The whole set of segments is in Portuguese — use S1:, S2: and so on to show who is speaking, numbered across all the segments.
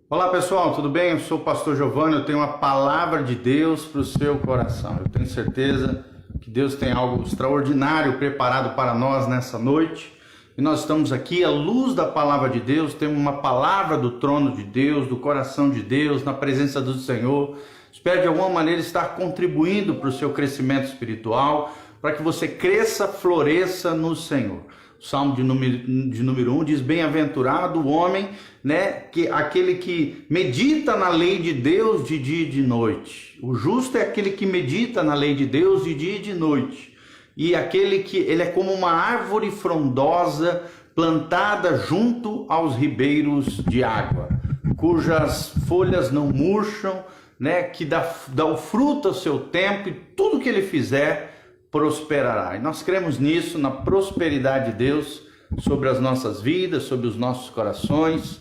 S1: Olá pessoal, tudo bem? Eu sou o pastor Giovanni, eu tenho uma palavra de Deus para o seu coração. Eu tenho certeza que Deus tem algo extraordinário preparado para nós nessa noite. E nós estamos aqui à luz da palavra de Deus, temos uma palavra do trono de Deus, do coração de Deus, na presença do Senhor. Espero de alguma maneira estar contribuindo para o seu crescimento espiritual, para que você cresça, floresça no Senhor. O Salmo de número 1 diz: bem-aventurado o homem, aquele que medita na lei de Deus de dia e de noite. O justo é aquele que medita na lei de Deus de dia e de noite. E aquele que ele é como uma árvore frondosa plantada junto aos ribeiros de água, cujas folhas não murcham, que dá o fruto ao seu tempo, e tudo que ele fizer prosperará. E nós cremos nisso, na prosperidade de Deus sobre as nossas vidas, sobre os nossos corações.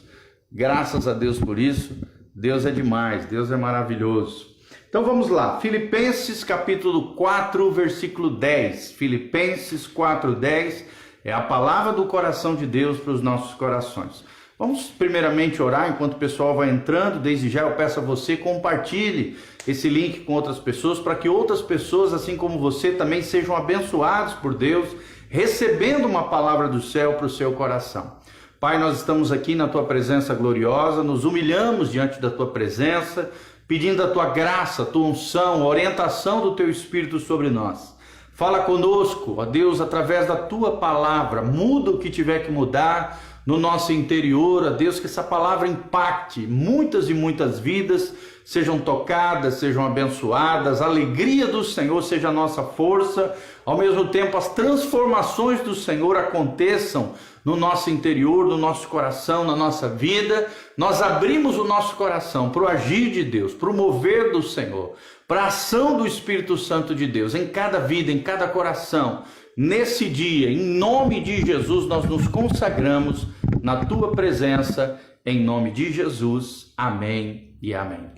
S1: Graças a Deus por isso. Deus é demais, Deus é maravilhoso. Então vamos lá, Filipenses capítulo 4, versículo 10. Filipenses 4, 10 é a palavra do coração de Deus para os nossos corações. Vamos primeiramente orar enquanto o pessoal vai entrando. Desde já eu peço a você, compartilhe esse link com outras pessoas, para que outras pessoas, assim como você, também sejam abençoados por Deus, recebendo uma palavra do céu para o seu coração. Pai, nós estamos aqui na Tua presença gloriosa, nos humilhamos diante da Tua presença, pedindo a Tua graça, a Tua unção, a orientação do Teu Espírito sobre nós. Fala conosco, ó Deus, através da Tua palavra, muda o que tiver que mudar no nosso interior, ó Deus, que essa palavra impacte muitas e muitas vidas, sejam tocadas, sejam abençoadas, a alegria do Senhor seja a nossa força, ao mesmo tempo as transformações do Senhor aconteçam no nosso interior, no nosso coração, na nossa vida. Nós abrimos o nosso coração para o agir de Deus, para o mover do Senhor, para a ação do Espírito Santo de Deus, em cada vida, em cada coração. Nesse dia, em nome de Jesus, nós nos consagramos na Tua presença, em nome de Jesus. Amém e amém.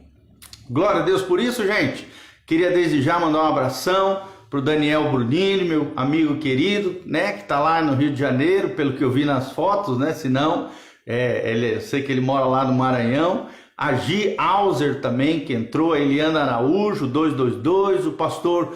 S1: Glória a Deus por isso, gente. Queria desde já mandar um abração para o Daniel Brunini, meu amigo querido, que está lá no Rio de Janeiro, pelo que eu vi nas fotos, senão, eu sei que ele mora lá no Maranhão. A Gi Alzer também, que entrou, a Eliana Araújo, 222, o pastor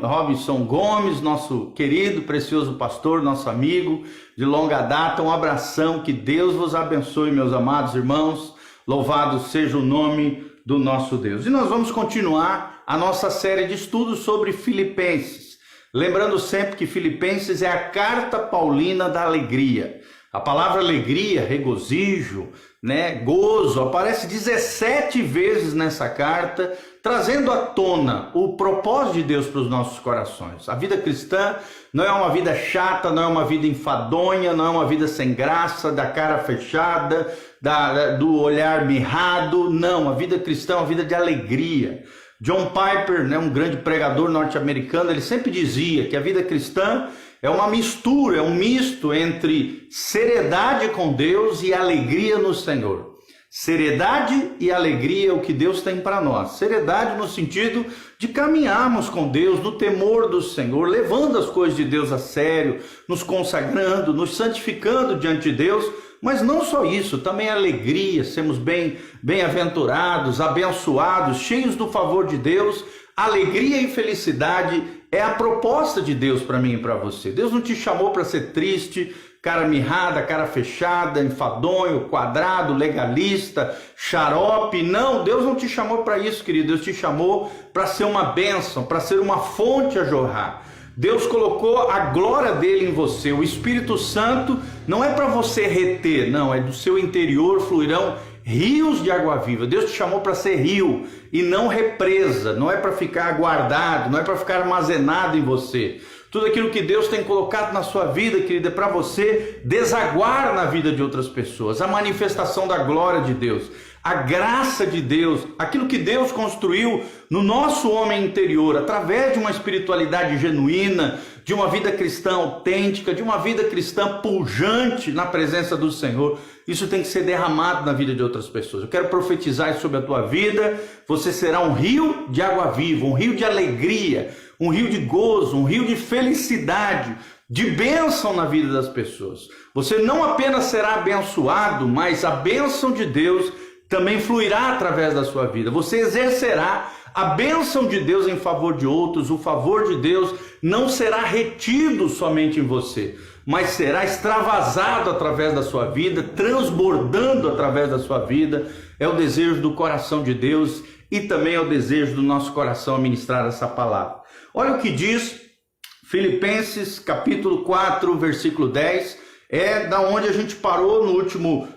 S1: Robinson Gomes, nosso querido, precioso pastor, nosso amigo de longa data. Um abração, que Deus vos abençoe, meus amados irmãos. Louvado seja o nome do nosso Deus. E nós vamos continuar a nossa série de estudos sobre Filipenses. Lembrando sempre que Filipenses é a carta paulina da alegria. A palavra alegria, regozijo, gozo, aparece 17 vezes nessa carta, trazendo à tona o propósito de Deus para os nossos corações. A vida cristã não é uma vida chata, não é uma vida enfadonha, não é uma vida sem graça, da cara fechada, do olhar mirrado. Não, a vida cristã é uma vida de alegria. John Piper, um grande pregador norte-americano, ele sempre dizia que a vida cristã é uma mistura, é um misto entre seriedade com Deus e alegria no Senhor. Seriedade e alegria é o que Deus tem para nós. Seriedade no sentido de caminharmos com Deus no temor do Senhor, levando as coisas de Deus a sério, nos consagrando, nos santificando diante de Deus. Mas não só isso, também alegria, sermos bem-aventurados, abençoados, cheios do favor de Deus. Alegria e felicidade é a proposta de Deus para mim e para você. Deus não te chamou para ser triste, cara mirrada, cara fechada, enfadonho, quadrado, legalista, xarope. Não, Deus não te chamou para isso, querido. Deus te chamou para ser uma bênção, para ser uma fonte a jorrar. Deus colocou a glória dele em você. O Espírito Santo não é para você reter, não, é do seu interior fluirão rios de água viva. Deus te chamou para ser rio e não represa. Não é para ficar guardado, não é para ficar armazenado em você. Tudo aquilo que Deus tem colocado na sua vida, querida, é para você desaguar na vida de outras pessoas. A manifestação da glória de Deus, a graça de Deus, aquilo que Deus construiu no nosso homem interior, através de uma espiritualidade genuína, de uma vida cristã autêntica, de uma vida cristã pujante na presença do Senhor. Isso tem que ser derramado na vida de outras pessoas. Eu quero profetizar sobre a tua vida. Você será um rio de água viva, um rio de alegria, um rio de gozo, um rio de felicidade, de bênção na vida das pessoas. Você não apenas será abençoado, mas a bênção de Deus também fluirá através da sua vida. Você exercerá a bênção de Deus em favor de outros. O favor de Deus não será retido somente em você, mas será extravasado através da sua vida, transbordando através da sua vida. É o desejo do coração de Deus e também é o desejo do nosso coração ministrar essa palavra. Olha o que diz Filipenses capítulo 4, versículo 10. É da onde a gente parou no último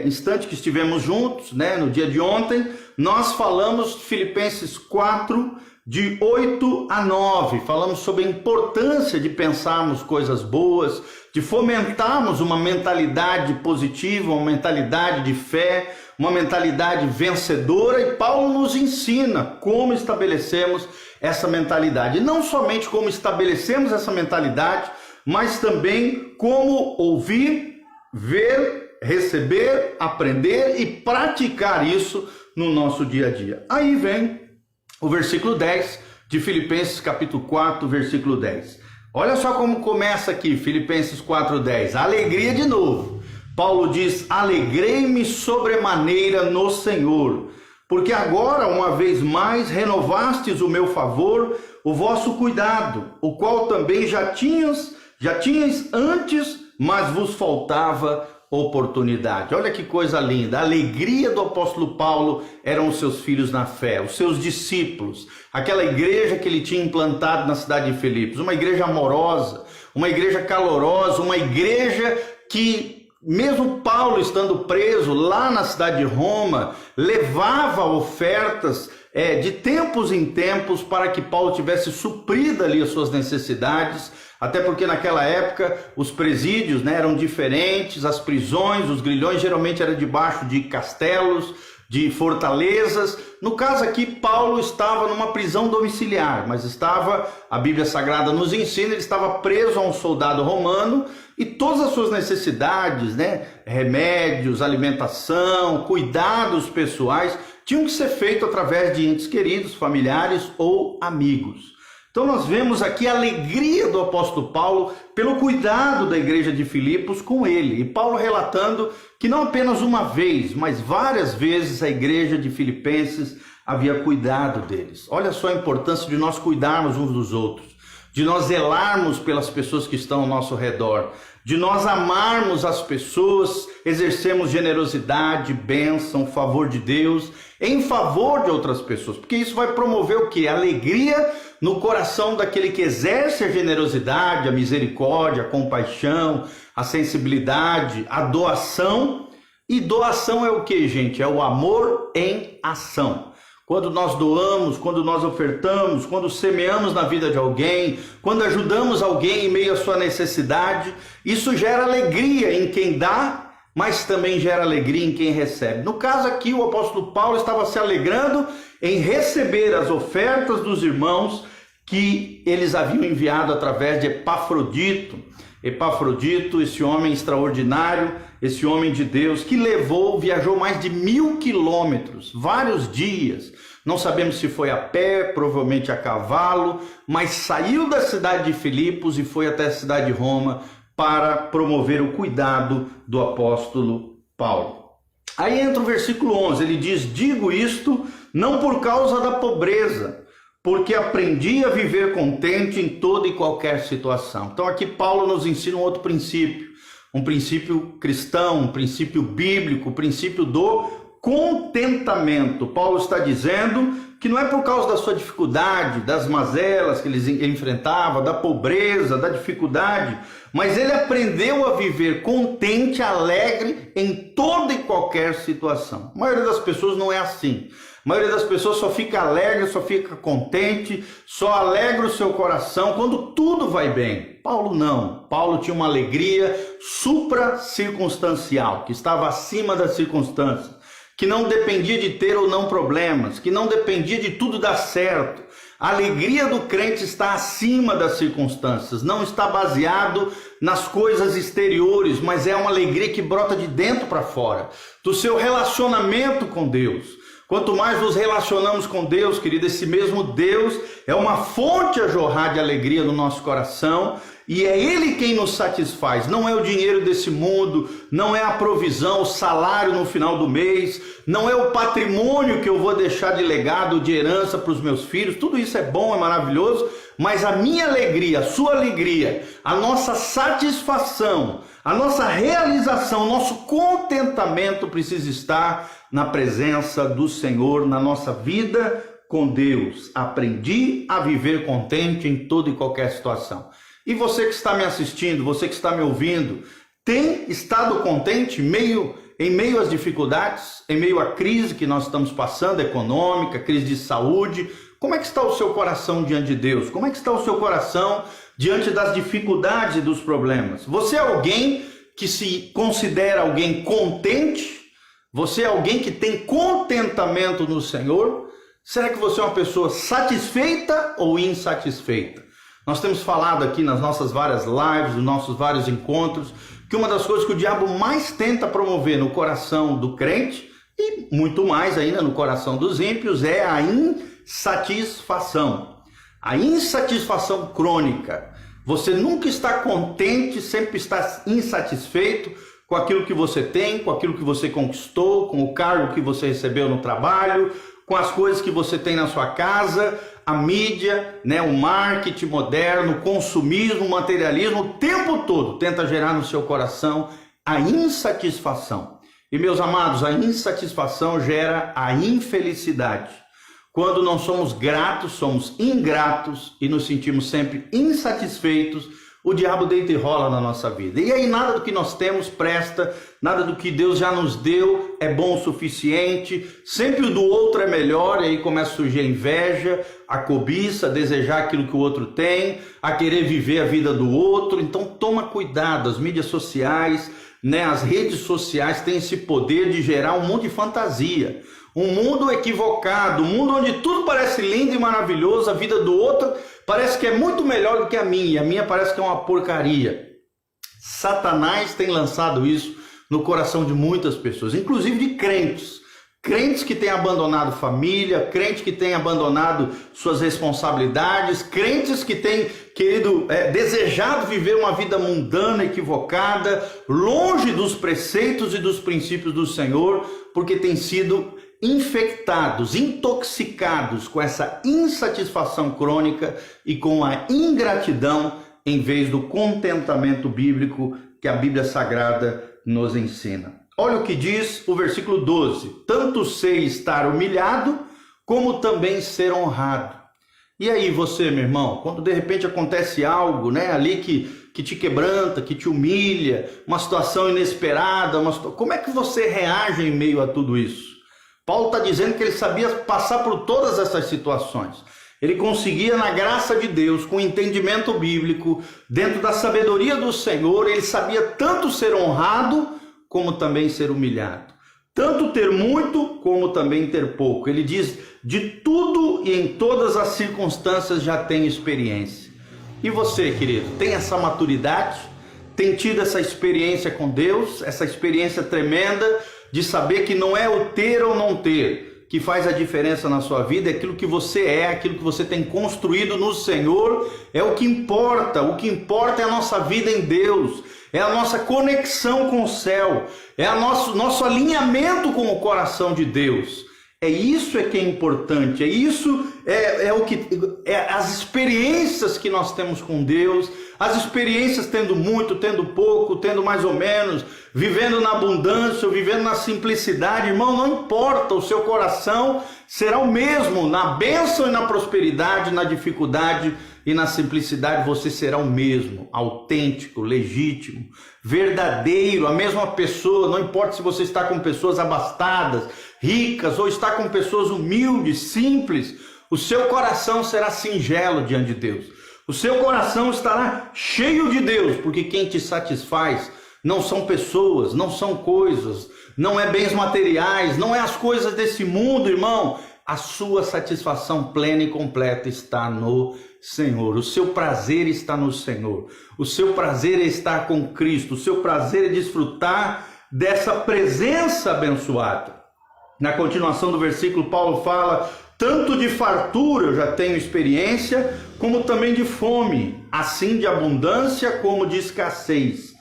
S1: instante que estivemos juntos, né? No dia de ontem. Nós falamos Filipenses 4, de 8 a 9. Falamos sobre a importância de pensarmos coisas boas, de fomentarmos uma mentalidade positiva, uma mentalidade de fé, uma mentalidade vencedora. E Paulo nos ensina como estabelecemos essa mentalidade. E não somente como estabelecemos essa mentalidade, mas também como ouvir, ver, receber, aprender e praticar isso no nosso dia a dia. Aí vem o versículo 10 de Filipenses capítulo 4, versículo 10. Olha só como começa aqui, Filipenses 4:10. Alegria de novo. Paulo diz: alegrei-me sobremaneira no Senhor, porque agora, uma vez mais, renovastes o meu favor, o vosso cuidado, o qual também já tinhas antes, mas vos faltava oportunidade. Olha que coisa linda. A alegria do apóstolo Paulo eram os seus filhos na fé, os seus discípulos, aquela igreja que ele tinha implantado na cidade de Filipos, uma igreja amorosa, uma igreja calorosa, uma igreja que, mesmo Paulo estando preso lá na cidade de Roma, levava ofertas de tempos em tempos para que Paulo tivesse suprido ali as suas necessidades. Até porque naquela época os presídios, né, eram diferentes, as prisões, os grilhões geralmente eram debaixo de castelos, de fortalezas. No caso aqui, Paulo estava numa prisão domiciliar, mas estava, a Bíblia Sagrada nos ensina, ele estava preso a um soldado romano e todas as suas necessidades, né, remédios, alimentação, cuidados pessoais, tinham que ser feitos através de entes queridos, familiares ou amigos. Então nós vemos aqui a alegria do apóstolo Paulo pelo cuidado da igreja de Filipos com ele. E Paulo relatando que não apenas uma vez, mas várias vezes a igreja de Filipenses havia cuidado deles. Olha só a importância de nós cuidarmos uns dos outros, de nós zelarmos pelas pessoas que estão ao nosso redor, de nós amarmos as pessoas, exercermos generosidade, bênção, favor de Deus, em favor de outras pessoas, porque isso vai promover o quê? Alegria no coração daquele que exerce a generosidade, a misericórdia, a compaixão, a sensibilidade, a doação. E doação é o que, gente? É o amor em ação. Quando nós doamos, quando nós ofertamos, quando semeamos na vida de alguém, quando ajudamos alguém em meio à sua necessidade, isso gera alegria em quem dá, mas também gera alegria em quem recebe. No caso aqui, o apóstolo Paulo estava se alegrando em receber as ofertas dos irmãos que eles haviam enviado através de Epafrodito. Epafrodito, esse homem extraordinário, esse homem de Deus que viajou mais de 1000 quilômetros, vários dias. Não sabemos se foi a pé, provavelmente a cavalo, mas saiu da cidade de Filipos e foi até a cidade de Roma para promover o cuidado do apóstolo Paulo. Aí entra o versículo 11, ele diz: digo isto não por causa da pobreza, porque aprendi a viver contente em toda e qualquer situação. Então aqui Paulo nos ensina um outro princípio, um princípio cristão, um princípio bíblico, o princípio do contentamento. Paulo está dizendo que não é por causa da sua dificuldade, das mazelas que ele enfrentava, da pobreza, da dificuldade, mas ele aprendeu a viver contente, alegre em toda e qualquer situação. A maioria das pessoas não é assim. A maioria das pessoas só fica alegre, só fica contente, só alegra o seu coração quando tudo vai bem. Paulo não. Paulo tinha uma alegria supra-circunstancial, que estava acima das circunstâncias, que não dependia de ter ou não problemas, que não dependia de tudo dar certo. A alegria do crente está acima das circunstâncias, não está baseado nas coisas exteriores, mas é uma alegria que brota de dentro para fora, do seu relacionamento com Deus. Quanto mais nos relacionamos com Deus, querido, esse mesmo Deus é uma fonte a jorrar de alegria no nosso coração, e é Ele quem nos satisfaz. Não é o dinheiro desse mundo, não é a provisão, o salário no final do mês, não é o patrimônio que eu vou deixar de legado, de herança para os meus filhos. Tudo isso é bom, é maravilhoso, mas a minha alegria, a sua alegria, a nossa satisfação, a nossa realização, o nosso contentamento precisa estar na presença do Senhor, na nossa vida com Deus. Aprendi a viver contente em toda e qualquer situação. E você que está me assistindo, você que está me ouvindo, tem estado contente em meio às dificuldades, em meio à crise que nós estamos passando, econômica, crise de saúde? Como é que está o seu coração diante de Deus? Como é que está o seu coração diante das dificuldades e dos problemas? Você é alguém que se considera alguém contente? Você é alguém que tem contentamento no Senhor? Será que você é uma pessoa satisfeita ou insatisfeita? Nós temos falado aqui nas nossas várias lives, nos nossos vários encontros, que uma das coisas que o diabo mais tenta promover no coração do crente, e muito mais ainda no coração dos ímpios, é a insatisfação. A insatisfação crônica. Você nunca está contente, sempre está insatisfeito com aquilo que você tem, com aquilo que você conquistou, com o cargo que você recebeu no trabalho, com as coisas que você tem na sua casa. A mídia, o marketing moderno, o consumismo, o materialismo, o tempo todo tenta gerar no seu coração a insatisfação. E meus amados, a insatisfação gera a infelicidade. Quando não somos gratos, somos ingratos e nos sentimos sempre insatisfeitos, o diabo deita e rola na nossa vida. E aí nada do que nós temos presta, nada do que Deus já nos deu é bom o suficiente, sempre o do outro é melhor, e aí começa a surgir a inveja, a cobiça, a desejar aquilo que o outro tem, a querer viver a vida do outro. Então toma cuidado, as mídias sociais, as redes sociais têm esse poder de gerar um mundo de fantasia, um mundo equivocado, um mundo onde tudo parece lindo e maravilhoso, a vida do outro parece que é muito melhor do que a minha, e a minha parece que é uma porcaria. Satanás tem lançado isso no coração de muitas pessoas, inclusive de crentes. Crentes que têm abandonado família, crentes que têm abandonado suas responsabilidades, crentes que têm desejado viver uma vida mundana, equivocada, longe dos preceitos e dos princípios do Senhor, porque têm sido infectados, intoxicados com essa insatisfação crônica e com a ingratidão, em vez do contentamento bíblico que a Bíblia Sagrada nos ensina. Olha o que diz o versículo 12: tanto sei estar humilhado, como também ser honrado. E aí você, meu irmão, quando de repente acontece algo, ali que te quebranta, que te humilha, uma situação inesperada, como é que você reage em meio a tudo isso? Paulo está dizendo que ele sabia passar por todas essas situações. Ele conseguia, na graça de Deus, com entendimento bíblico, dentro da sabedoria do Senhor, ele sabia tanto ser honrado, como também ser humilhado. Tanto ter muito, como também ter pouco. Ele diz, de tudo e em todas as circunstâncias já tem experiência. E você, querido, tem essa maturidade? Tem tido essa experiência com Deus? Essa experiência tremenda de saber que não é o ter ou não ter que faz a diferença na sua vida, é aquilo que você é, aquilo que você tem construído no Senhor, é o que importa. O que importa é a nossa vida em Deus, é a nossa conexão com o céu, é o nosso alinhamento com o coração de Deus. É isso que é importante, é isso, as experiências que nós temos com Deus, as experiências tendo muito, tendo pouco, tendo mais ou menos, vivendo na abundância ou vivendo na simplicidade. Irmão, não importa, o seu coração será o mesmo, na bênção e na prosperidade, na dificuldade e na simplicidade você será o mesmo, autêntico, legítimo, verdadeiro, a mesma pessoa. Não importa se você está com pessoas abastadas, ricas, ou está com pessoas humildes, simples, o seu coração será singelo diante de Deus. O seu coração estará cheio de Deus, porque quem te satisfaz não são pessoas, não são coisas, não é bens materiais, não é as coisas desse mundo, irmão. A sua satisfação plena e completa está no Senhor. O seu prazer está no Senhor. O seu prazer é estar com Cristo. O seu prazer é desfrutar dessa presença abençoada. Na continuação do versículo, Paulo fala: tanto de fartura eu já tenho experiência, como também de fome, assim de abundância como de escassez.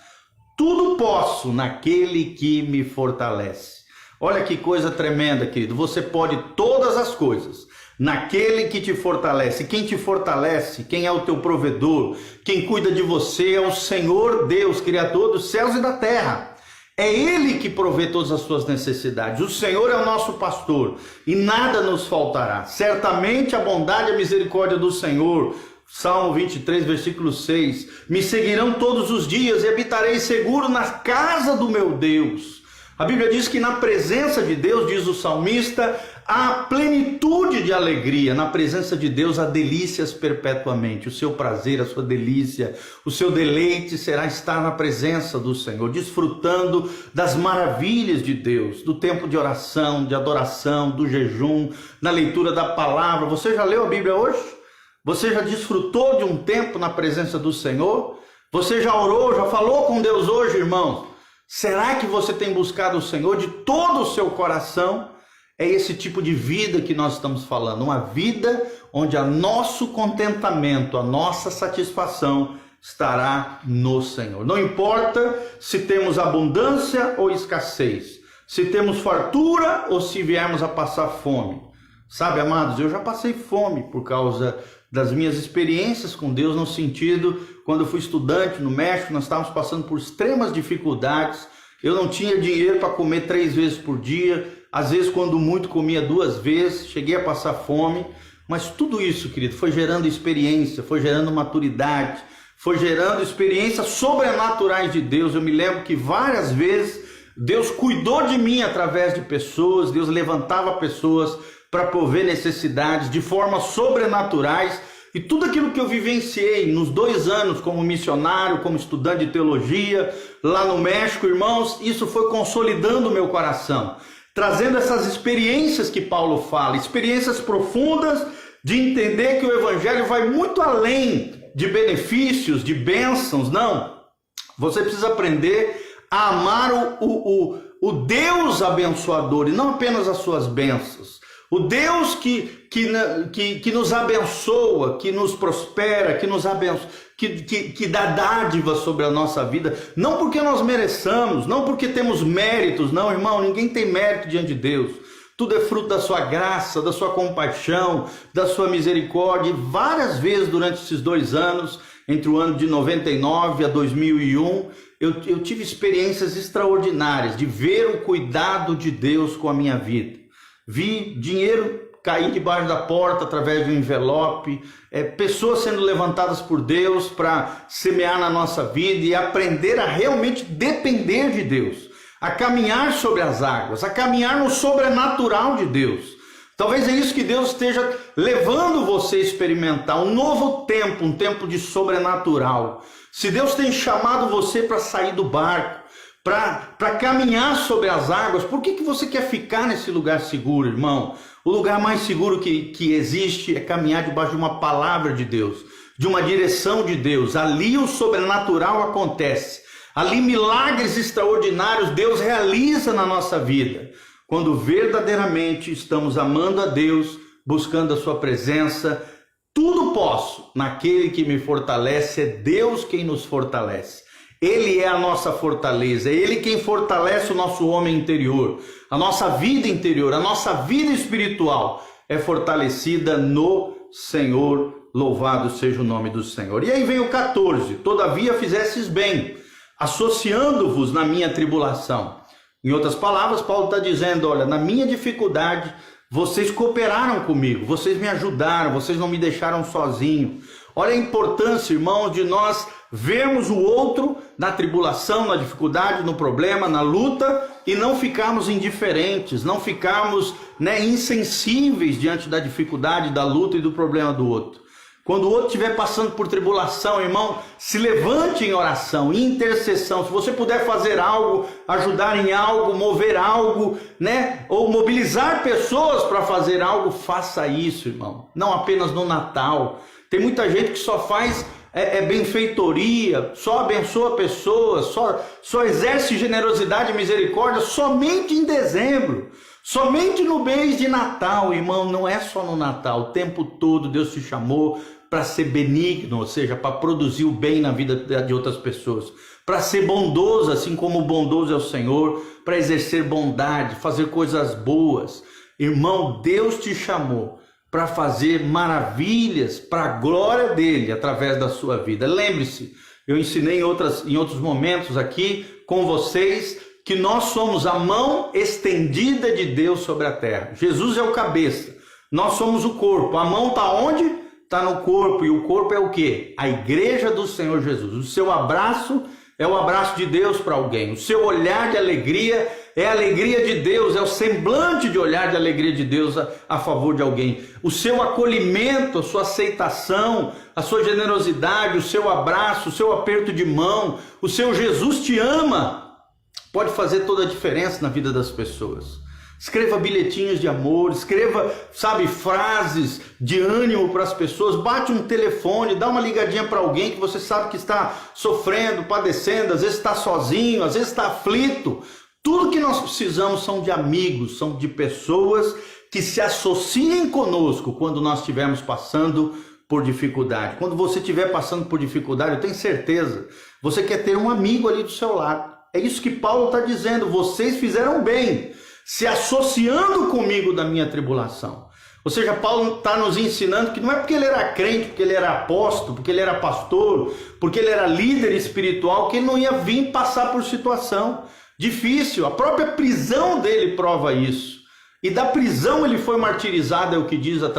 S1: Tudo posso naquele que me fortalece. Olha que coisa tremenda, querido. Você pode todas as coisas naquele que te fortalece. Quem te fortalece, quem é o teu provedor, quem cuida de você é o Senhor Deus, Criador dos céus e da terra. É Ele que provê todas as suas necessidades. O Senhor é o nosso pastor e nada nos faltará. Certamente a bondade e a misericórdia do Senhor, Salmo 23, versículo 6, me seguirão todos os dias e habitarei seguro na casa do meu Deus. A Bíblia diz que na presença de Deus, diz o salmista, há plenitude de alegria. Na presença de Deus há delícias perpetuamente. O seu prazer, a sua delícia, o seu deleite será estar na presença do Senhor, desfrutando das maravilhas de Deus, do tempo de oração, de adoração, do jejum, na leitura da palavra. Você já leu a Bíblia hoje? Você já desfrutou de um tempo na presença do Senhor? Você já orou, já falou com Deus hoje, irmãos? Será que você tem buscado o Senhor de todo o seu coração? É esse tipo de vida que nós estamos falando, uma vida onde o nosso contentamento, a nossa satisfação estará no Senhor. Não importa se temos abundância ou escassez, se temos fartura ou se viermos a passar fome. Sabe, amados, eu já passei fome por causa das minhas experiências com Deus, no sentido, quando eu fui estudante no México, nós estávamos passando por extremas dificuldades. Eu não tinha dinheiro para comer 3 vezes por dia, às vezes quando muito comia 2 vezes, cheguei a passar fome, mas tudo isso, querido, foi gerando experiência, foi gerando maturidade, foi gerando experiências sobrenaturais de Deus. Eu me lembro que várias vezes Deus cuidou de mim através de pessoas, Deus levantava pessoas para prover necessidades de formas sobrenaturais, e tudo aquilo que eu vivenciei nos 2 anos como missionário, como estudante de teologia, lá no México, irmãos, isso foi consolidando o meu coração, trazendo essas experiências que Paulo fala, experiências profundas de entender que o Evangelho vai muito além de benefícios, de bênçãos. Não, você precisa aprender a amar o Deus abençoador e não apenas as suas bênçãos. O Deus que nos abençoa, que nos prospera, que nos abençoa, que dá dádiva sobre a nossa vida, não porque nós mereçamos, não porque temos méritos, não, irmão, ninguém tem mérito diante de Deus. Tudo é fruto da sua graça, da sua compaixão, da sua misericórdia. E várias vezes durante esses 2 anos, entre o ano de 99 a 2001, eu tive experiências extraordinárias de ver o cuidado de Deus com a minha vida. Vi dinheiro cair debaixo da porta através de um envelope, pessoas sendo levantadas por Deus para semear na nossa vida e aprender a realmente depender de Deus, a caminhar sobre as águas, a caminhar no sobrenatural de Deus. Talvez é isso que Deus esteja levando você a experimentar, um novo tempo, um tempo de sobrenatural. Se Deus tem chamado você para sair do barco, para caminhar sobre as águas, por que você quer ficar nesse lugar seguro, irmão? O lugar mais seguro que existe é caminhar debaixo de uma palavra de Deus, de uma direção de Deus. Ali o sobrenatural acontece. Ali milagres extraordinários Deus realiza na nossa vida. Quando verdadeiramente estamos amando a Deus, buscando a sua presença. Tudo posso naquele que me fortalece, é Deus quem nos fortalece. Ele é a nossa fortaleza, é Ele quem fortalece o nosso homem interior, a nossa vida interior, a nossa vida espiritual é fortalecida no Senhor, louvado seja o nome do Senhor. E aí vem o 14, todavia fizestes bem, associando-vos na minha tribulação. Em outras palavras, Paulo está dizendo, olha, na minha dificuldade, vocês cooperaram comigo, vocês me ajudaram, vocês não me deixaram sozinho. Olha a importância, irmãos, de nós vermos o outro na tribulação, na dificuldade, no problema, na luta, e não ficarmos indiferentes, não ficarmos insensíveis diante da dificuldade, da luta e do problema do outro. Quando o outro estiver passando por tribulação, irmão, se levante em oração, em intercessão. Se você puder fazer algo, ajudar em algo, mover algo, ou mobilizar pessoas para fazer algo, faça isso, irmão. Não apenas no Natal. Tem muita gente que só faz benfeitoria, só abençoa pessoas, só exerce generosidade e misericórdia somente em dezembro, Somente no mês de Natal, irmão, não é só no Natal, o tempo todo Deus te chamou para ser benigno, ou seja, para produzir o bem na vida de outras pessoas, para ser bondoso, assim como bondoso é o Senhor, para exercer bondade, fazer coisas boas. Irmão, Deus te chamou para fazer maravilhas para a glória dele através da sua vida. Lembre-se, eu ensinei em outros momentos aqui com vocês que nós somos a mão estendida de Deus sobre a terra. Jesus é o cabeça, nós somos o corpo. A mão está onde? Está no corpo, e o corpo é o quê? A igreja do Senhor Jesus. O seu abraço é o abraço de Deus para alguém. O seu olhar de alegria é a alegria de Deus, é o semblante de olhar de alegria de Deus a favor de alguém. O seu acolhimento, a sua aceitação, a sua generosidade, o seu abraço, o seu aperto de mão, o seu Jesus te ama, pode fazer toda a diferença na vida das pessoas. Escreva bilhetinhos de amor, escreva, frases de ânimo para as pessoas, bate um telefone, dá uma ligadinha para alguém que você sabe que está sofrendo, padecendo, às vezes está sozinho, às vezes está aflito. Tudo que nós precisamos são de amigos, são de pessoas que se associem conosco quando nós estivermos passando por dificuldade. Quando você estiver passando por dificuldade, eu tenho certeza, você quer ter um amigo ali do seu lado. É isso que Paulo está dizendo, vocês fizeram bem, se associando comigo da minha tribulação. Ou seja, Paulo está nos ensinando que não é porque ele era crente, porque ele era apóstolo, porque ele era pastor, porque ele era líder espiritual, que ele não ia vir passar por situação difícil. A própria prisão dele prova isso. E da prisão ele foi martirizado, é o que diz a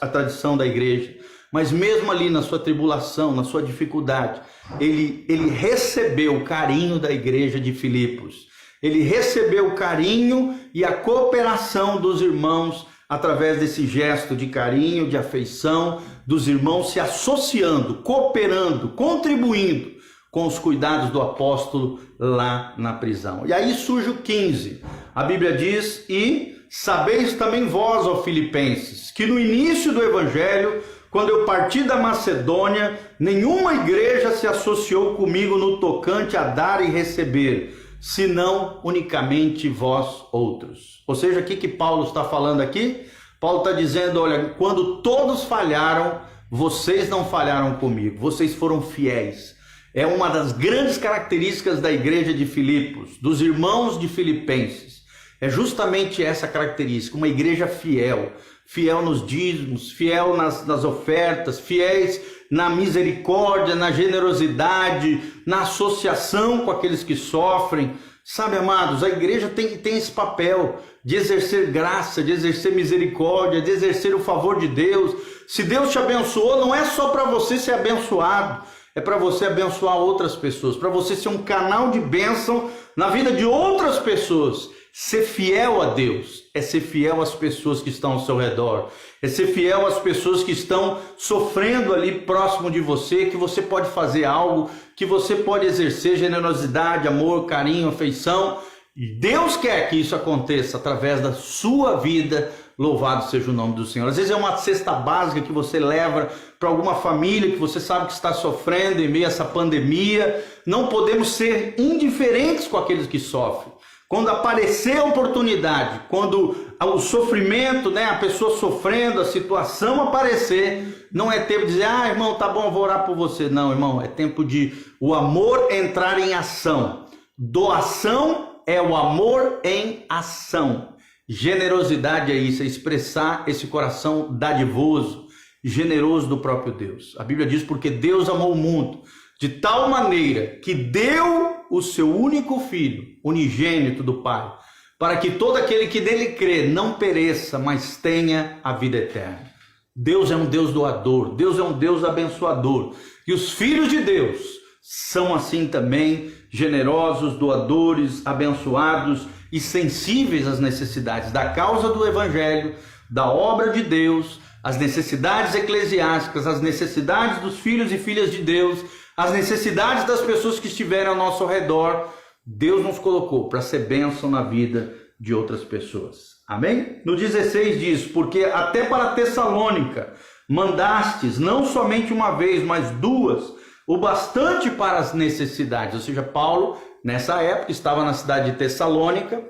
S1: tradição da igreja. Mas mesmo ali na sua tribulação, na sua dificuldade, ele recebeu o carinho da igreja de Filipos. Ele recebeu o carinho e a cooperação dos irmãos através desse gesto de carinho, de afeição, dos irmãos se associando, cooperando, contribuindo com os cuidados do apóstolo lá na prisão. E aí surge o 15. A Bíblia diz: e sabeis também vós, ó Filipenses, que no início do evangelho, quando eu parti da Macedônia, nenhuma igreja se associou comigo no tocante a dar e receber, senão unicamente vós outros. Ou seja, o que Paulo está falando aqui? Paulo está dizendo, olha, quando todos falharam, vocês não falharam comigo, vocês foram fiéis. É uma das grandes características da igreja de Filipos, dos irmãos de Filipenses. É justamente essa característica, uma igreja fiel. Fiel nos dízimos, fiel nas ofertas, fiéis na misericórdia, na generosidade, na associação com aqueles que sofrem. Sabe, amados, a igreja tem esse papel de exercer graça, de exercer misericórdia, de exercer o favor de Deus. Se Deus te abençoou, não é só para você ser abençoado, é para você abençoar outras pessoas, para você ser um canal de bênção na vida de outras pessoas. Ser fiel a Deus é ser fiel às pessoas que estão ao seu redor, é ser fiel às pessoas que estão sofrendo ali próximo de você, que você pode fazer algo, que você pode exercer generosidade, amor, carinho, afeição. E Deus quer que isso aconteça através da sua vida. Louvado seja o nome do Senhor. Às vezes é uma cesta básica que você leva para alguma família que você sabe que está sofrendo em meio a essa pandemia. Não podemos ser indiferentes com aqueles que sofrem. Quando aparecer a oportunidade, quando o sofrimento, a pessoa sofrendo, a situação aparecer, não é tempo de dizer, irmão, tá bom, vou orar por você. Não, irmão, é tempo de o amor entrar em ação. Doação é o amor em ação. Generosidade é isso, é expressar esse coração dadivoso, generoso do próprio Deus. A Bíblia diz, porque Deus amou o mundo de tal maneira que deu o seu único filho, unigênito do Pai, para que todo aquele que nele crê não pereça, mas tenha a vida eterna. Deus é um Deus doador, Deus é um Deus abençoador. E os filhos de Deus são assim também, generosos, doadores, abençoados e sensíveis às necessidades da causa do Evangelho, da obra de Deus, às necessidades eclesiásticas, às necessidades dos filhos e filhas de Deus, as necessidades das pessoas que estiverem ao nosso redor. Deus nos colocou para ser bênção na vida de outras pessoas. Amém? No 16 diz, porque até para Tessalônica mandastes não somente uma vez, mas duas, o bastante para as necessidades. Ou seja, Paulo, nessa época, estava na cidade de Tessalônica,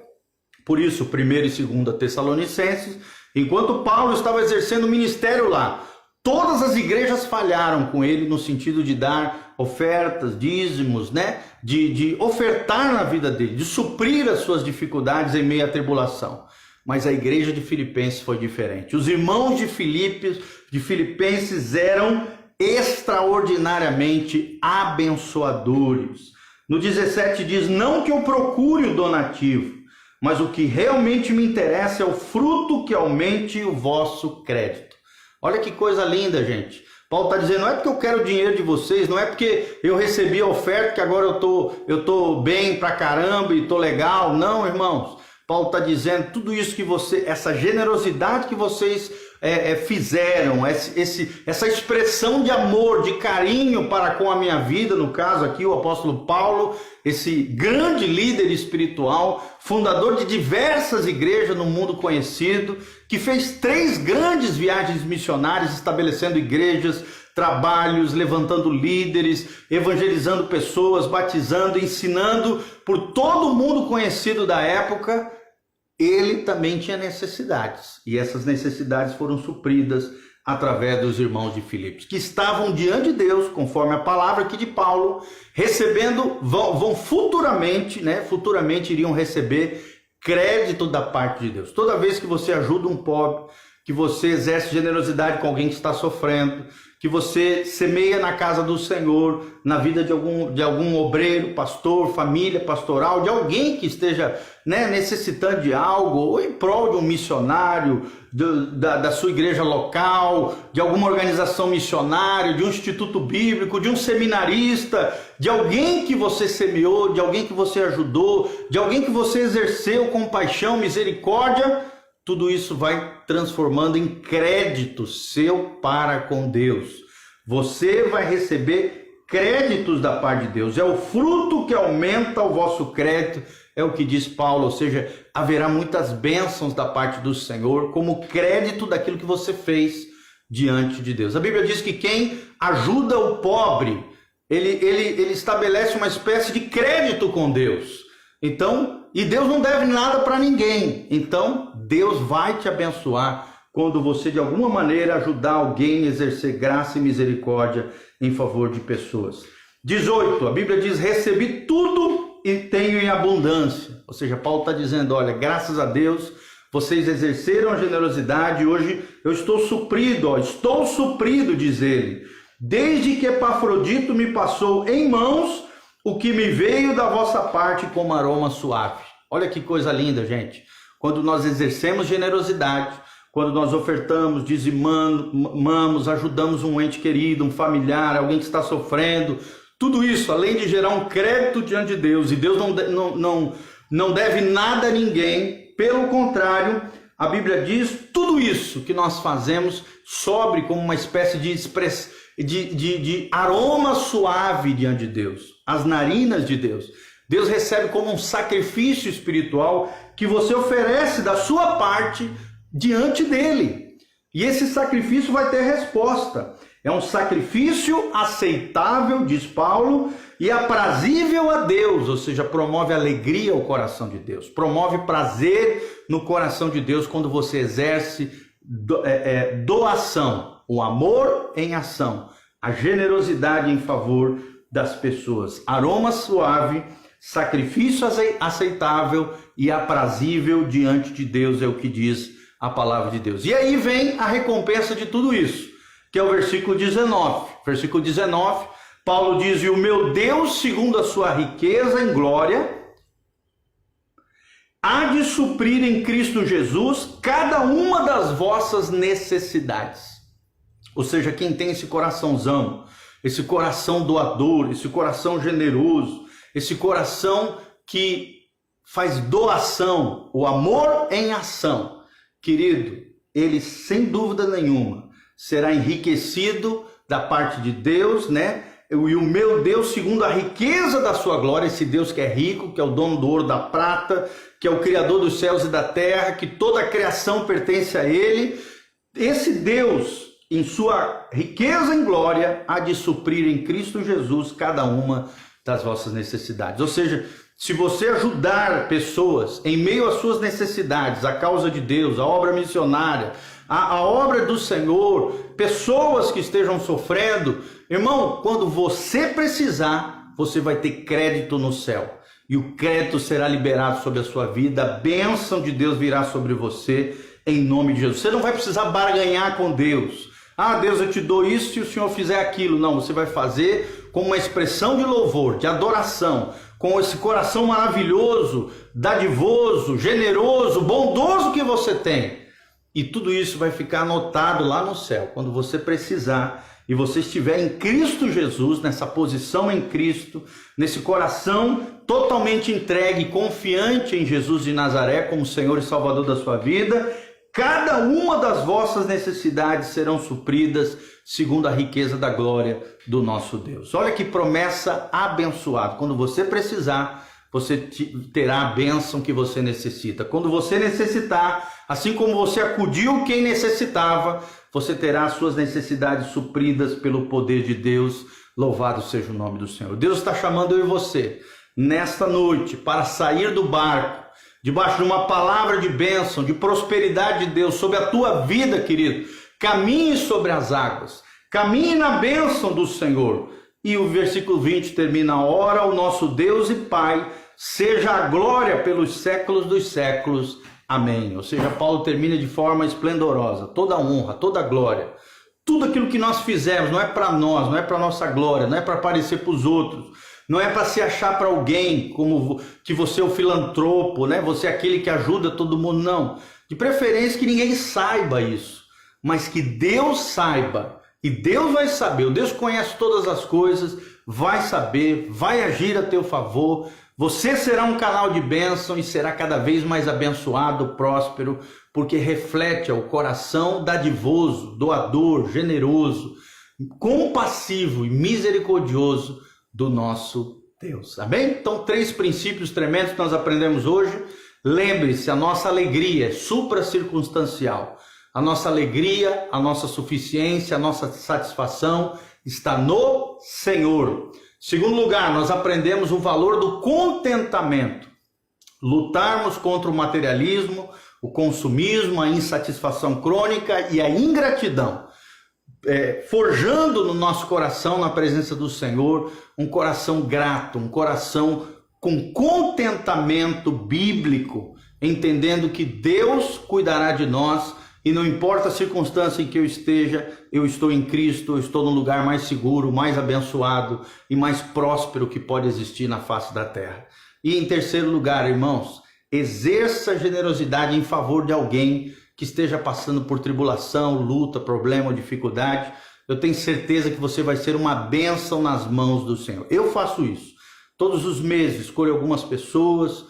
S1: Por isso, 1º e 2 Tessalonicenses, enquanto Paulo estava exercendo o ministério lá, todas as igrejas falharam com ele no sentido de dar ofertas, dízimos, né? De ofertar na vida dele, de suprir as suas dificuldades em meio à tribulação. Mas a igreja de Filipenses foi diferente. Os irmãos de Filipenses eram extraordinariamente abençoadores. No 17 diz, não que eu procure o donativo, mas o que realmente me interessa é o fruto que aumente o vosso crédito. Olha que coisa linda, gente. Paulo está dizendo, não é porque eu quero o dinheiro de vocês, não é porque eu recebi a oferta que agora eu tô bem pra caramba e tô legal. Não, irmãos. Paulo está dizendo tudo isso que essa generosidade que vocês fizeram, essa expressão de amor, de carinho para com a minha vida, no caso aqui o apóstolo Paulo, esse grande líder espiritual, fundador de diversas igrejas no mundo conhecido, que fez 3 grandes viagens missionárias, estabelecendo igrejas, trabalhos, levantando líderes, evangelizando pessoas, batizando, ensinando por todo o mundo conhecido da época. Ele também tinha necessidades, e essas necessidades foram supridas através dos irmãos de Filipos, que estavam diante de Deus, conforme a palavra aqui de Paulo, recebendo, vão futuramente iriam receber crédito da parte de Deus. Toda vez que você ajuda um pobre, que você exerce generosidade com alguém que está sofrendo, que você semeia na casa do Senhor, na vida de algum obreiro, pastor, família pastoral, de alguém que esteja necessitando de algo, ou em prol de um missionário, da sua igreja local, de alguma organização missionária, de um instituto bíblico, de um seminarista, de alguém que você semeou, de alguém que você ajudou, de alguém que você exerceu compaixão, misericórdia, tudo isso vai transformando em crédito seu para com Deus. Você vai receber créditos da parte de Deus. É o fruto que aumenta o vosso crédito, é o que diz Paulo. Ou seja, haverá muitas bênçãos da parte do Senhor como crédito daquilo que você fez diante de Deus. A Bíblia diz que quem ajuda o pobre, ele estabelece uma espécie de crédito com Deus. Então, e Deus não deve nada para ninguém. Então, Deus vai te abençoar quando você de alguma maneira ajudar alguém a exercer graça e misericórdia em favor de pessoas. 18, a Bíblia diz, recebi tudo e tenho em abundância. Ou seja, Paulo está dizendo, olha, graças a Deus, vocês exerceram a generosidade, hoje eu estou suprido, estou suprido, diz ele. Desde que Epafrodito me passou em mãos o que me veio da vossa parte como aroma suave. Olha que coisa linda, gente. Quando nós exercemos generosidade, quando nós ofertamos, dizimamos, ajudamos um ente querido, um familiar, alguém que está sofrendo, tudo isso, além de gerar um crédito diante de Deus, e Deus não deve nada a ninguém, pelo contrário, a Bíblia diz, tudo isso que nós fazemos sobe como uma espécie de aroma suave diante de Deus, as narinas de Deus. Deus recebe como um sacrifício espiritual que você oferece da sua parte diante dele. E esse sacrifício vai ter resposta. É um sacrifício aceitável, diz Paulo, e aprazível a Deus, ou seja, promove alegria ao coração de Deus, promove prazer no coração de Deus quando você exerce doação, o amor em ação, a generosidade em favor das pessoas. Aroma suave, sacrifício aceitável e aprazível diante de Deus, é o que diz a palavra de Deus. E aí vem a recompensa de tudo isso, que é o versículo 19. Versículo 19, Paulo diz, e o meu Deus, segundo a sua riqueza em glória, há de suprir em Cristo Jesus cada uma das vossas necessidades. Ou seja, quem tem esse coraçãozão, esse coração doador, esse coração generoso, esse coração que faz doação, o amor em ação, querido, ele sem dúvida nenhuma será enriquecido da parte de Deus, né? E o meu Deus, segundo a riqueza da sua glória, esse Deus que é rico, que é o dono do ouro, da prata, que é o criador dos céus e da terra, que toda a criação pertence a ele, esse Deus, em sua riqueza em glória, há de suprir em Cristo Jesus cada uma das vossas necessidades. Ou seja, Se você ajudar pessoas em meio às suas necessidades, a causa de Deus, a obra missionária, a obra do Senhor, pessoas que estejam sofrendo, irmão, quando você precisar, você vai ter crédito no céu. E o crédito será liberado sobre a sua vida, a bênção de Deus virá sobre você, em nome de Jesus. Você não vai precisar barganhar com Deus. Ah, Deus, eu te dou isso se o Senhor fizer aquilo. Não, você vai fazer com uma expressão de louvor, de adoração, com esse coração maravilhoso, dadivoso, generoso, bondoso que você tem. E tudo isso vai ficar anotado lá no céu, quando você precisar e você estiver em Cristo Jesus, nessa posição em Cristo, nesse coração totalmente entregue, confiante em Jesus de Nazaré como Senhor e Salvador da sua vida, cada uma das vossas necessidades serão supridas segundo a riqueza da glória do nosso Deus. Olha que promessa abençoada. Quando você precisar, você terá a bênção que você necessita. Quando você necessitar, assim como você acudiu quem necessitava, você terá as suas necessidades supridas pelo poder de Deus. Louvado seja o nome do Senhor. Deus está chamando eu e você nesta noite para sair do barco, debaixo de uma palavra de bênção, de prosperidade de Deus sobre a tua vida, querido. Caminhe sobre as águas, caminhe na bênção do Senhor. E o versículo 20 termina: ora, o nosso Deus e Pai, seja a glória pelos séculos dos séculos. Amém. Ou seja, Paulo termina de forma esplendorosa. Toda honra, toda glória, tudo aquilo que nós fizemos não é para nós, não é para nossa glória, não é para aparecer para os outros, não é para se achar para alguém como que você é o filantropo, né? Você é aquele que ajuda todo mundo, não. De preferência que ninguém saiba isso, mas que Deus saiba. E Deus vai saber, o Deus que conhece todas as coisas, vai saber, vai agir a teu favor. Você será um canal de bênção e será cada vez mais abençoado, próspero, porque reflete o coração dadivoso, doador, generoso, compassivo e misericordioso do nosso Deus. Amém? Então, 3 princípios tremendos que nós aprendemos hoje. Lembre-se, a nossa alegria é supracircunstancial. A nossa alegria, a nossa suficiência, a nossa satisfação está no Senhor. Segundo lugar, nós aprendemos o valor do contentamento. Lutarmos contra o materialismo, o consumismo, a insatisfação crônica e a ingratidão. Forjando no nosso coração, na presença do Senhor, um coração grato, um coração com contentamento bíblico, entendendo que Deus cuidará de nós. E não importa a circunstância em que eu esteja, eu estou em Cristo, eu estou num lugar mais seguro, mais abençoado e mais próspero que pode existir na face da terra. E em terceiro lugar, irmãos, exerça generosidade em favor de alguém que esteja passando por tribulação, luta, problema ou dificuldade. Eu tenho certeza que você vai ser uma bênção nas mãos do Senhor. Eu faço isso. Todos os meses escolho algumas pessoas,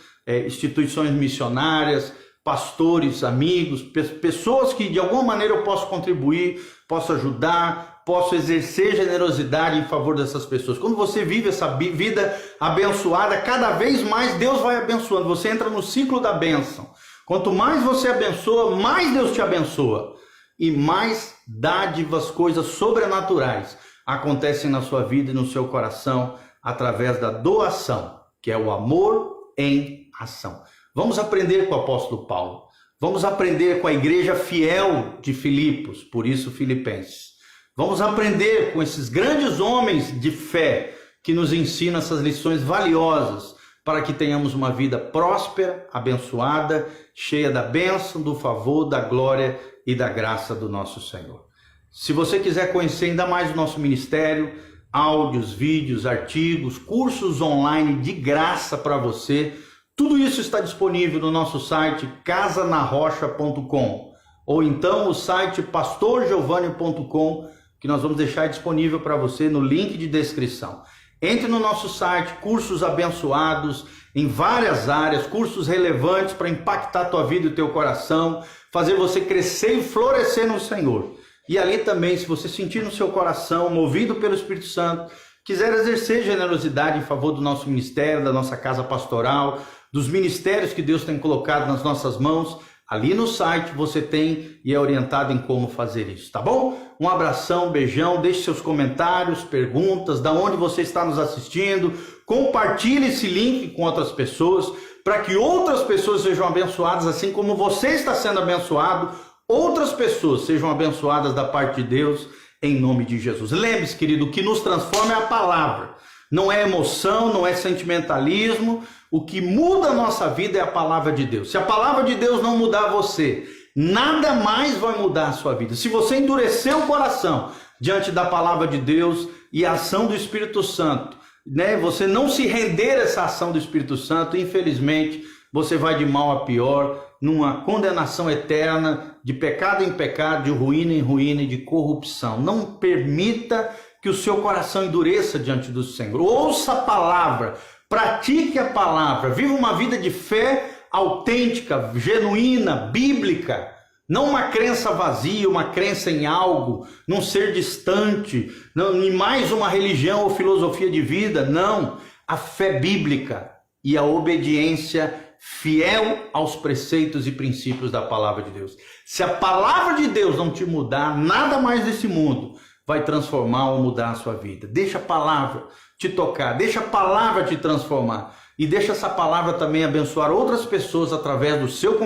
S1: instituições missionárias, pastores, amigos, pessoas que de alguma maneira eu posso contribuir, posso ajudar, posso exercer generosidade em favor dessas pessoas. Quando você vive essa vida abençoada, cada vez mais Deus vai abençoando. Você entra no ciclo da bênção. Quanto mais você abençoa, mais Deus te abençoa. E mais dádivas, coisas sobrenaturais acontecem na sua vida e no seu coração através da doação, que é o amor em ação. Vamos aprender com o apóstolo Paulo. Vamos aprender com a igreja fiel de Filipos, por isso Filipenses. Vamos aprender com esses grandes homens de fé que nos ensinam essas lições valiosas para que tenhamos uma vida próspera, abençoada, cheia da bênção, do favor, da glória e da graça do nosso Senhor. Se você quiser conhecer ainda mais o nosso ministério, áudios, vídeos, artigos, cursos online de graça para você, tudo isso está disponível no nosso site casanarrocha.com ou então o site pastorgiovanni.com, que nós vamos deixar disponível para você no link de descrição. Entre no nosso site, cursos abençoados em várias áreas, cursos relevantes para impactar a tua vida e o teu coração, fazer você crescer e florescer no Senhor. E ali também, se você sentir no seu coração, movido pelo Espírito Santo, quiser exercer generosidade em favor do nosso ministério, da nossa casa pastoral, dos ministérios que Deus tem colocado nas nossas mãos, Ali no site você tem e é orientado em como fazer isso, tá bom? Um abração, beijão, deixe seus comentários, perguntas, da onde você está nos assistindo, compartilhe esse link com outras pessoas, para que outras pessoas sejam abençoadas, assim como você está sendo abençoado, outras pessoas sejam abençoadas da parte de Deus, em nome de Jesus. Lembre-se, querido, o que nos transforma é a palavra, não é emoção, não é sentimentalismo. O que muda a nossa vida é a palavra de Deus. Se a palavra de Deus não mudar você, nada mais vai mudar a sua vida. Se você endurecer o coração diante da palavra de Deus e a ação do Espírito Santo, né? Você não se render a essa ação do Espírito Santo, infelizmente, você vai de mal a pior, numa condenação eterna, de pecado em pecado, de ruína em ruína e de corrupção. Não permita que o seu coração endureça diante do Senhor. Ouça a palavra. Pratique a palavra, viva uma vida de fé autêntica, genuína, bíblica, não uma crença vazia, uma crença em algo, num ser distante, não, em mais uma religião ou filosofia de vida, não, a fé bíblica e a obediência fiel aos preceitos e princípios da palavra de Deus. Se a palavra de Deus não te mudar, nada mais desse mundo vai transformar ou mudar a sua vida. Deixa a palavra te tocar, deixa a palavra te transformar e deixa essa palavra também abençoar outras pessoas através do seu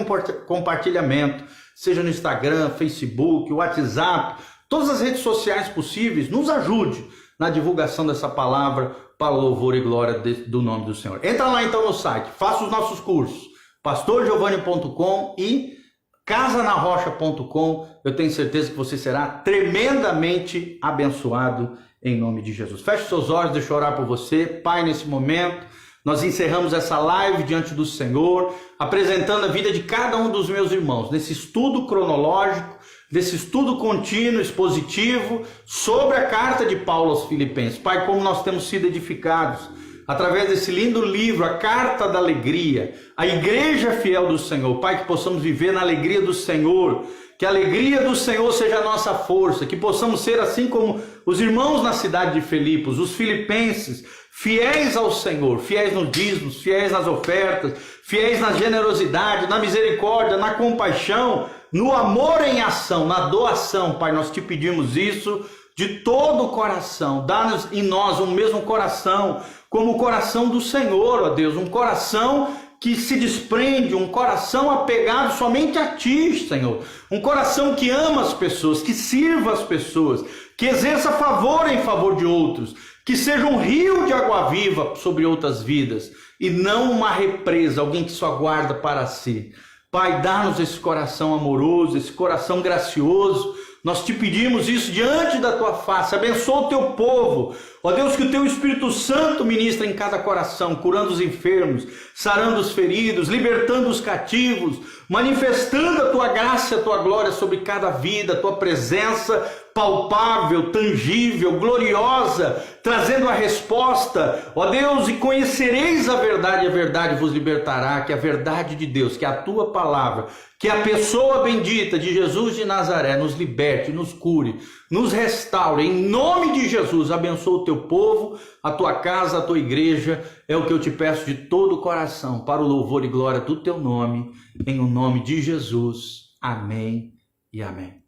S1: compartilhamento, seja no Instagram, Facebook, WhatsApp, todas as redes sociais possíveis. Nos ajude na divulgação dessa palavra para o louvor e glória do nome do Senhor. Entra lá então no site, faça os nossos cursos, pastorgiovanni.com e casanarrocha.com. Eu tenho certeza que você será tremendamente abençoado em nome de Jesus. Feche seus olhos, deixa eu orar por você. Pai, nesse momento, nós encerramos essa live diante do Senhor, apresentando a vida de cada um dos meus irmãos, nesse estudo cronológico, desse estudo contínuo, expositivo, sobre a carta de Paulo aos Filipenses. Pai, como nós temos sido edificados através desse lindo livro, a Carta da Alegria, a Igreja Fiel do Senhor. Pai, que possamos viver na alegria do Senhor, que a alegria do Senhor seja a nossa força, que possamos ser assim como os irmãos na cidade de Filipos, os filipenses, fiéis ao Senhor, fiéis nos dízimos, fiéis nas ofertas, fiéis na generosidade, na misericórdia, na compaixão, no amor em ação, na doação. Pai, nós te pedimos isso de todo o coração. Dá-nos em nós um mesmo coração, como o coração do Senhor, ó Deus, um coração que se desprende, um coração apegado somente a Ti, Senhor, um coração que ama as pessoas, que sirva as pessoas, que exerça favor em favor de outros, que seja um rio de água viva sobre outras vidas, e não uma represa, alguém que só guarda para si. Pai, dá-nos esse coração amoroso, esse coração gracioso. Nós te pedimos isso diante da Tua face. Abençoa o Teu povo. Ó Deus, que o Teu Espírito Santo ministra em cada coração, curando os enfermos, sarando os feridos, libertando os cativos, manifestando a Tua graça e a Tua glória sobre cada vida, a Tua presença palpável, tangível, gloriosa, trazendo a resposta. Ó Deus, e conhecereis a verdade vos libertará, que a verdade de Deus, que a Tua palavra, que a pessoa bendita de Jesus de Nazaré nos liberte, nos cure, nos restaure. Em nome de Jesus, abençoa o Teu povo, a Tua casa, a Tua igreja. É o que eu te peço de todo o coração, para o louvor e glória do Teu nome, em o nome de Jesus. Amém e amém.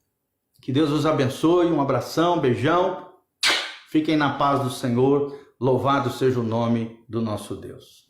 S1: Que Deus os abençoe, um abração, beijão. Fiquem na paz do Senhor. Louvado seja o nome do nosso Deus.